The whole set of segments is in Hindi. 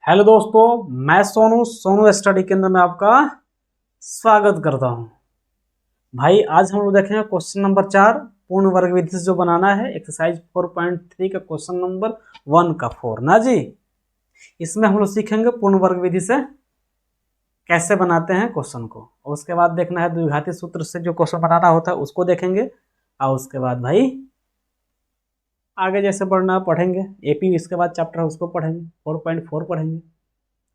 हेलो दोस्तों, मैं सोनू सोनू स्टडी केंद्र में आपका स्वागत करता हूं। भाई आज हम लोग देखेंगे क्वेश्चन नंबर 4 पूर्ण वर्ग विधि से जो बनाना है एक्सरसाइज 4.3 का क्वेश्चन नंबर 1 का 4 ना जी। इसमें हम लोग सीखेंगे पूर्ण वर्ग विधि से कैसे बनाते हैं क्वेश्चन को, और उसके बाद देखना है द्विघाती सूत्र से जो क्वेश्चन बनाना होता है उसको देखेंगे, और उसके बाद भाई आगे जैसे बढ़ना पढ़ेंगे एपी, इसके बाद चैप्टर उसको पढ़ेंगे 4.4 पढ़ेंगे।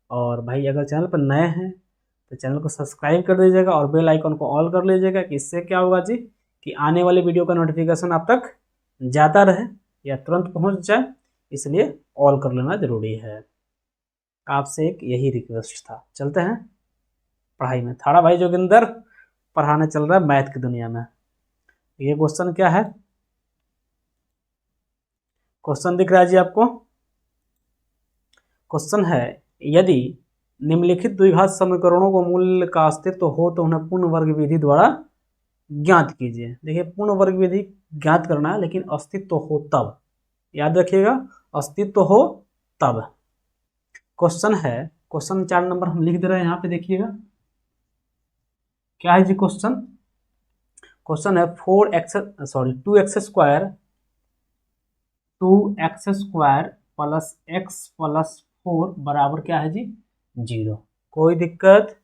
और भाई अगर चैनल पर नए हैं तो चैनल को सब्सक्राइब कर दीजिएगा और बेल आइकन को ऑल कर लीजिएगा कि इससे क्या होगा जी कि आने वाले वीडियो का नोटिफिकेशन आप तक जाता रहे या तुरंत पहुंच जाए, इसलिए ऑल कर लेना जरूरी है। आपसे एक यही रिक्वेस्ट था। चलते हैं पढ़ाई में। थाड़ा भाई जोगिंदर पढ़ाने चल रहा है मैथ की दुनिया में। ये क्वेश्चन क्या है, क्वेश्चन दिख रहा है जी आपको। क्वेश्चन है यदि निम्नलिखित द्विघात समीकरणों को मूल्य का अस्तित्व हो तो उन्हें पूर्ण वर्ग विधि द्वारा ज्ञात कीजिए। देखिए पूर्ण वर्ग विधि ज्ञात करना है लेकिन अस्तित्व हो तब, याद रखिएगा अस्तित्व हो तब। क्वेश्चन है, क्वेश्चन 4 नंबर हम लिख दे रहे हैं यहाँ पे, देखिएगा क्या है जी क्वेश्चन। क्वेश्चन है 2x² प्लस x प्लस 4 बराबर क्या है जी 0। कोई दिक्कत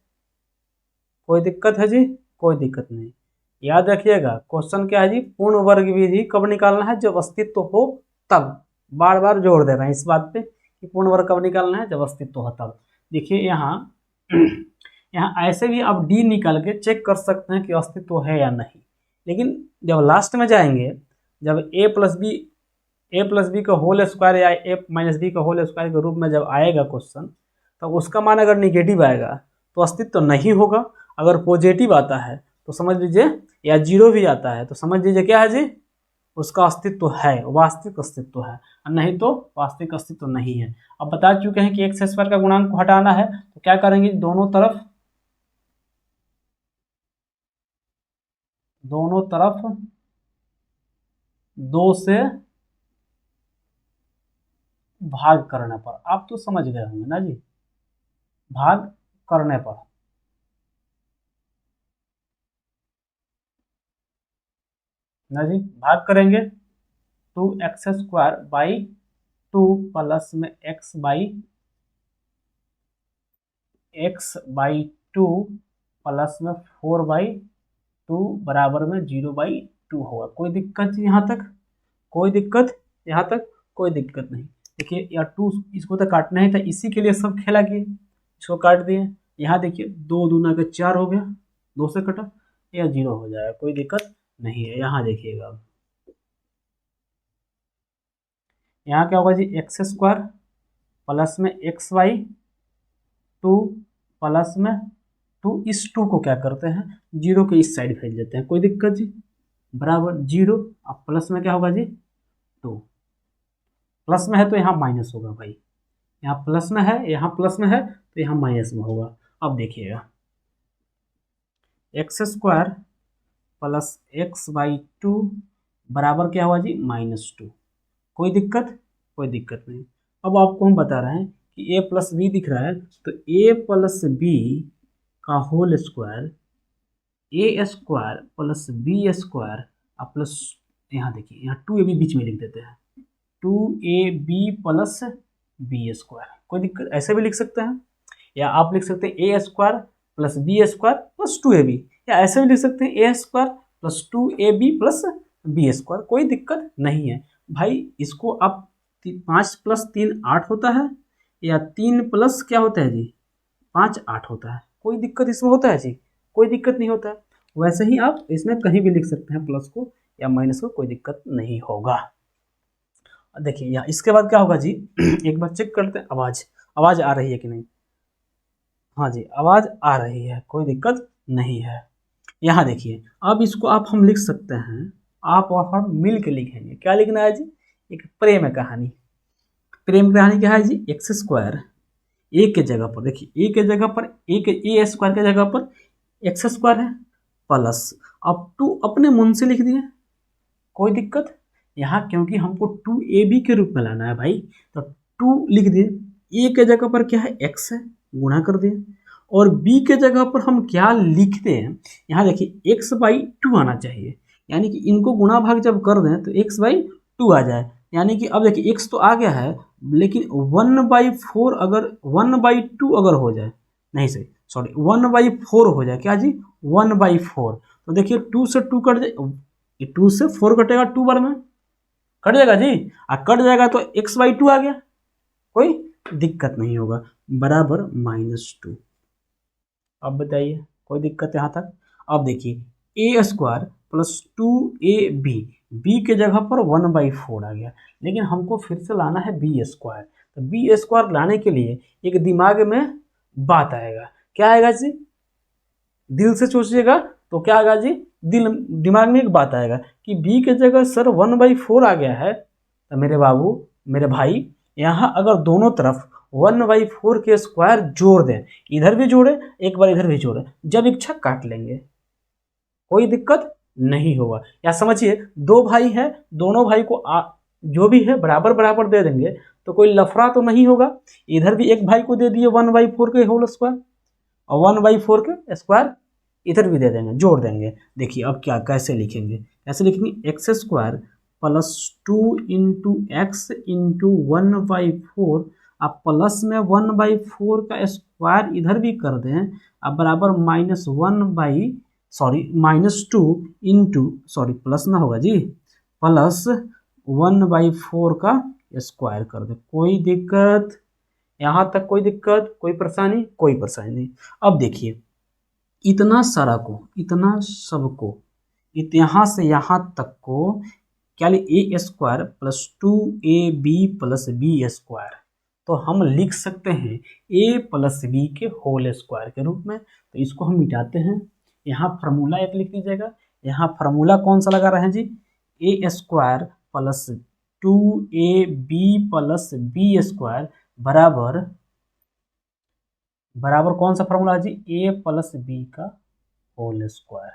है जी, कोई दिक्कत नहीं। याद रखिएगा क्वेश्चन क्या है जी, पूर्ण वर्ग विधि कब निकालना है, जब अस्तित्व हो तब। बार बार जोड़ दे रहे हैं इस बात पे कि पूर्ण वर्ग कब निकालना है, जब अस्तित्व हो तब। देखिए यहाँ यहाँ ऐसे भी आप डी निकाल के चेक कर सकते हैं कि अस्तित्व है या नहीं, लेकिन जब लास्ट में जाएंगे, जब ए प्लस बी का होल स्क्वायर या ए माइनस बी का होल स्क्वायर के रूप में जब आएगा क्वेश्चन, तो उसका मान अगर निगेटिव आएगा तो अस्तित्व नहीं होगा। अगर पॉजिटिव आता है तो समझ लीजिए, या जीरो भी आता है तो समझ लीजिए क्या है जी, उसका अस्तित्व है, वास्तविक अस्तित्व है, और नहीं तो वास्तविक अस्तित्व नहीं है। अब बता चुके हैं कि एक्स स्क्वायर का गुणांक को हटाना है, तो क्या करेंगे, दोनों तरफ 2 से भाग करने पर, आप तो समझ गए होंगे ना जी, भाग करने पर ना जी, भाग करेंगे 2x² बाई 2 प्लस में x/2 प्लस में 4/2 बराबर में 0/2 होगा। कोई दिक्कत जी यहाँ तक, कोई दिक्कत यहाँ तक, कोई दिक्कत नहीं। देखिए या 2 इसको तो काटना ही था, इसी के लिए सब खेला किए, इसको काट दिए। यहाँ देखिए 2 दूना का 4 हो गया, 2 से कटा, या 0 हो जाएगा, कोई दिक्कत नहीं है। यहाँ देखिएगा यहाँ क्या होगा जी, x² प्लस में x/2 प्लस में 2, इस 2 को क्या करते हैं 0 के इस साइड भेज देते हैं, कोई दिक्कत जी, बराबर 0। अब प्लस में क्या होगा जी 2, प्लस में है तो यहाँ माइनस होगा भाई, यहाँ प्लस में है, यहाँ प्लस में है तो यहाँ माइनस में होगा। अब देखिएगा x² प्लस x/2 बराबर क्या हुआ जी -2। कोई दिक्कत, कोई दिक्कत नहीं। अब आपको हम बता रहे हैं कि a प्लस बी दिख रहा है, तो a प्लस बी का whole square, a² plus b² plus, यहाँ देखिए यहाँ 2ab बीच में लिख देते हैं, 2ab प्लस b²। कोई दिक्कत, ऐसे भी लिख सकते हैं, या आप लिख सकते हैं a² plus b² plus 2ab, या ऐसे भी लिख सकते हैं a² plus 2ab plus b²। कोई दिक्कत नहीं है भाई। इसको आप 5 प्लस 3 8 होता है, या 3 प्लस क्या होता है जी 5 8 होता है। कोई दिक्कत इसमें होता है जी, कोई दिक्कत नहीं होता है। वैसे ही आप इसमें कहीं भी लिख सकते हैं प्लस को या माइनस को, कोई दिक्कत नहीं होगा। देखिए यहाँ इसके बाद क्या होगा जी एक बार चेक करते हैं, आवाज आ रही है कि नहीं। हाँ जी आवाज आ रही है, कोई दिक्कत नहीं है। यहाँ देखिए अब इसको आप हम लिख सकते हैं, आप और हम मिल के लिखेंगे। क्या लिखना है जी, एक प्रेम कहानी। प्रेम कहानी क्या है जी, x² ए के जगह पर, देखिए ए के जगह पर a² के जगह पर x² है, प्लस अब 2 अपने मन से लिख दिए, कोई दिक्कत यहाँ, क्योंकि हमको 2ab के रूप में लाना है भाई, तो 2 लिख दिए। ए के जगह पर क्या है, एक्स है, गुणा कर दिए, और बी के जगह पर हम क्या लिखते हैं, यहाँ देखिए एक्स बाई टू आना चाहिए, यानी कि इनको गुणा भाग जब कर दें तो एक्स बाई टू आ जाए, यानी कि अब देखिए एक्स तो आ गया है, लेकिन 1/4 अगर 1/2 अगर हो जाए, नहीं सही सॉरी 1/4 हो जाए, क्या जी 1/4, तो देखिए 2 से 2 कट जाए, 2 से 4 कटेगा, 2 बार में कट जाएगा जी, कट जाएगा तो x/2 आ गया, कोई दिक्कत नहीं होगा, बराबर -2। अब बताइए कोई दिक्कत यहाँ तक। अब देखिए a² + 2ab, b के जगह पर 1/4 आ गया, लेकिन हमको फिर से लाना है b², तो b² लाने के लिए एक दिमाग में बात आएगा, क्या आएगा जी, दिल से सोचिएगा तो क्या आएगा जी, दिमाग में एक बात आएगा कि b के जगह सर 1/4 आ गया है, तो मेरे बाबू मेरे भाई यहाँ अगर दोनों तरफ 1/4 के स्क्वायर जोड़ दें, इधर भी जोड़े एक बार इधर भी जोड़े, जब इच्छा काट लेंगे, कोई दिक्कत नहीं होगा। या समझिए दो भाई हैं, दोनों भाई को जो भी है बराबर बराबर दे देंगे तो कोई लफड़ा तो नहीं होगा, इधर भी एक भाई को दे दिए 1/4 के होल स्क्वायर और 1/4 के स्क्वायर इधर भी दे देंगे, जोड़ देंगे। देखिए अब क्या कैसे लिखेंगे, कैसे लिखेंगे, x² + 2 × x × 1/4, आप प्लस में 1/4 का स्क्वायर इधर भी कर दें, अब बराबर -2 इंटू सॉरी प्लस ना होगा जी, प्लस 1/4 का स्क्वायर कर दे, कोई दिक्कत यहाँ तक, कोई दिक्कत कोई परेशानी, कोई परेशानी नहीं। अब देखिए इतना सारा को, इतना सबको, यहाँ से यहाँ तक को क्या लिखे, a² + 2ab + b², तो हम लिख सकते हैं a + b के होल स्क्वायर के रूप में। तो इसको हम मिटाते हैं, यहाँ फार्मूला एक लिख लीजिएगा, यहाँ फार्मूला कौन सा लगा रहे हैं जी, a² + 2ab + b² बराबर कौन सा फार्मूला है जी, a + b का होल स्क्वायर,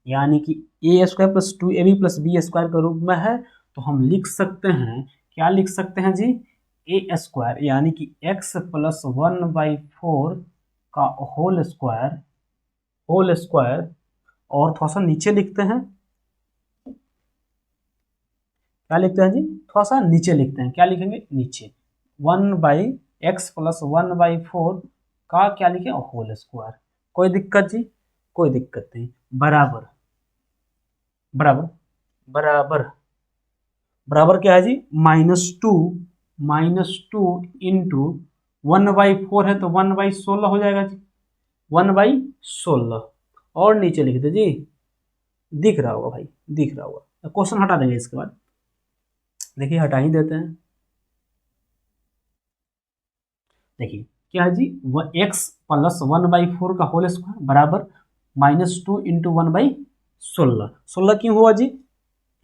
यानी कि a² + 2ab + b² के रूप में है, तो हम लिख सकते हैं, क्या लिख सकते हैं जी, a² यानी कि x + 1/4 का होल स्क्वायर, और थोड़ा सा नीचे लिखते हैं, क्या लिखते हैं जी, थोड़ा सा नीचे लिखते हैं, क्या लिखेंगे नीचे, 1/x + 1/4 का क्या लिखे, होल स्क्वायर, कोई दिक्कत जी, कोई दिक्कत नहीं, बराबर बराबर बराबर बराबर क्या है जी, -2 इंटू 1/4 है तो 1/16 हो जाएगा जी, 1/16, और नीचे लिख दे जी, दिख रहा होगा भाई, दिख रहा होगा, क्वेश्चन हटा देंगे इसके बाद, देखिए हटा ही देते हैं। देखिए क्या है जी, x + 1/4 का होल स्क्वायर बराबर -2 इंटू 1/16, 16 क्यों हुआ जी,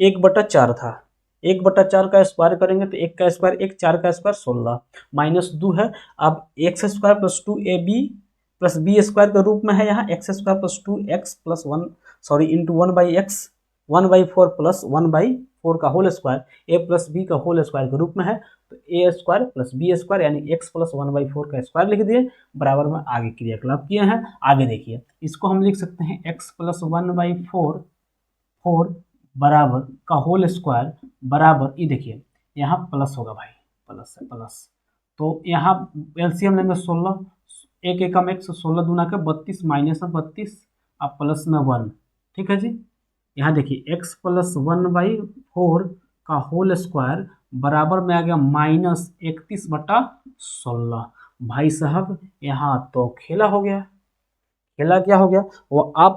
1/4 था, 1/4 का स्क्वायर करेंगे तो 1 का स्क्वायर 1, 4 का स्क्वायर 16, -2 है, अब x² + 2ab + b² के रूप में है, यहाँ x² + 2x + 1 sorry into 1/x 1/4 + 1/4 का होल स्क्वायर a + b का होल स्क्वायर के रूप में है, तो a² + b² यानी x + 1/4 का स्क्वायर लिख दिए, बराबर में आगे क्रियाकलाप किए हैं। आगे देखिए इसको हम लिख सकते हैं x + 1/4 बराबर का होल स्क्वायर बराबर, ये देखिए यहाँ प्लस होगा भाई, प्लस है प्लस, तो यहाँ एलसीएम लेंगे 16, 1 एकम 1 से 16 दूना के 32 -32, अब प्लस में 1, ठीक है जी। यहाँ देखिए x + 1/4 का होल स्क्वायर बराबर में आ गया -31/16, भाई साहब यहाँ तो खेला हो गया, खेला क्या हो गया, वो आप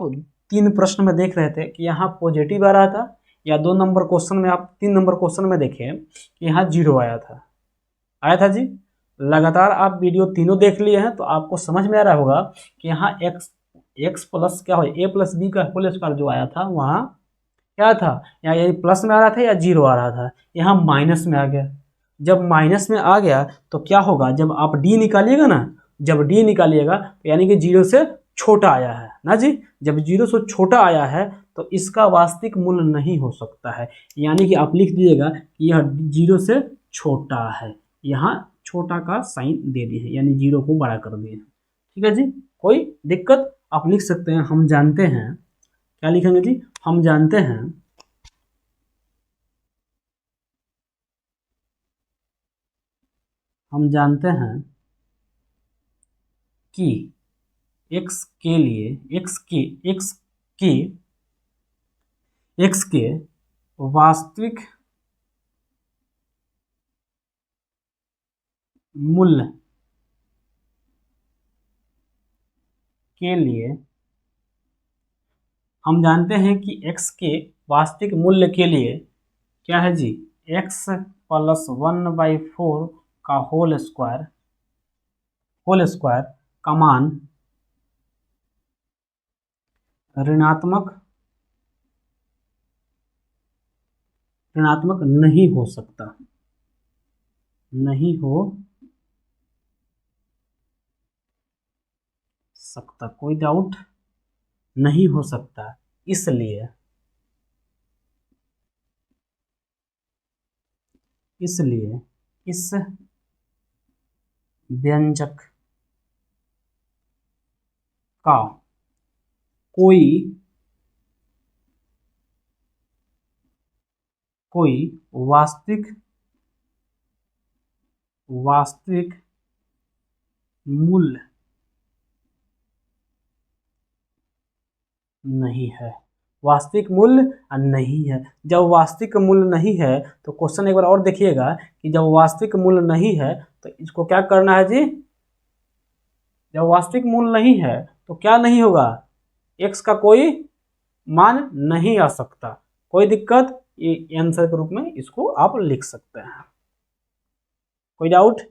3 प्रश्न में देख रहे थे कि यहाँ पॉजिटिव आ रहा था, या 2 नंबर क्वेश्चन में, आप 3 नंबर क्वेश्चन में देखें कि यहाँ 0 आया था जी। लगातार आप वीडियो तीनों देख लिए हैं तो आपको समझ में आ रहा होगा कि यहाँ x प्लस क्या हो, a + b का होल स्क्वायर जो आया था वहाँ क्या था, यहाँ यही प्लस में आ रहा था या 0 आ रहा था, यहाँ माइनस में आ गया। जब माइनस में आ गया तो क्या होगा, जब आप d निकालिएगा ना, जब d निकालिएगा तो यानी कि 0 से छोटा आया है ना जी, जब 0 से छोटा आया है तो इसका वास्तविक मूल्य नहीं हो सकता है, यानी कि आप लिख दीजिएगा कि यह 0 से छोटा है, यहाँ छोटा का साइन दे दिए हैं, यानी 0 को बड़ा कर दिए हैं। ठीक है जी, कोई दिक्कत? आप लिख सकते हैं हम जानते हैं, क्या लिखेंगे जी, हम जानते हैं कि x के लिए x के वास्तविक मूल्य के लिए, हम जानते हैं कि x के वास्तविक मूल्य के लिए क्या है जी, x प्लस 1/4 का होल स्क्वायर का मान ऋणात्मक नहीं हो सकता, कोई डाउट नहीं हो सकता। इसलिए इस व्यंजक का कोई वास्तविक मूल्य नहीं है। वास्तविक मूल्य नहीं है। जब वास्तविक मूल्य नहीं है तो क्वेश्चन एक बार और देखिएगा कि जब वास्तविक मूल्य नहीं है तो इसको क्या करना है जी, जब वास्तविक मूल्य नहीं है तो क्या नहीं होगा, x का कोई मान नहीं आ सकता। कोई दिक्कत? ये आंसर के रूप में इसको आप लिख सकते हैं। कोई डाउट?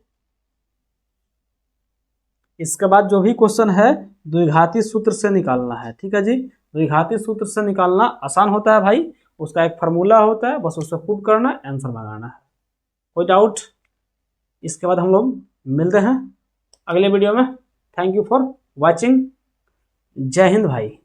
इसके बाद जो भी क्वेश्चन है द्विघाती सूत्र से निकालना है। ठीक है जी, द्विघाती सूत्र से निकालना आसान होता है भाई, उसका एक फार्मूला होता है, बस उसे पुट करना, आंसर लगाना है। कोई डाउट? इसके बाद हम लोग मिलते हैं अगले वीडियो में। Thank you for watching. जय हिंद भाई।